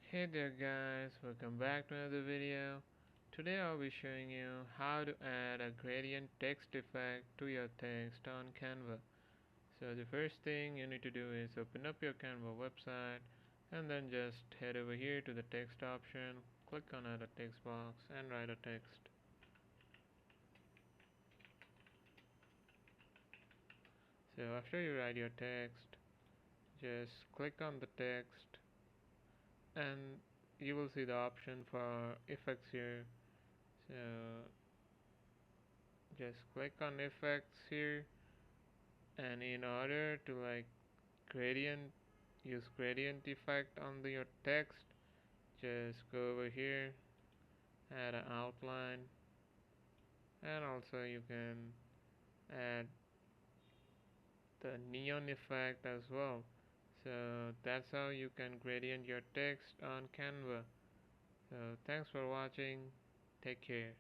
Hey there guys, welcome back to another video. Today I'll be showing you how to add a gradient text effect to your text on Canva. So the first thing you need to do is open up your Canva website and then just head over here to the text option, click on add a text box and write a text. So after you write your text, just click on the text and you will see the option for effects here. So just click on effects here, and in order to gradient use gradient effect on your text, just go over here, add an outline, and also you can add the neon effect as well. So that's how you can gradient your text on Canva. So thanks for watching, take care.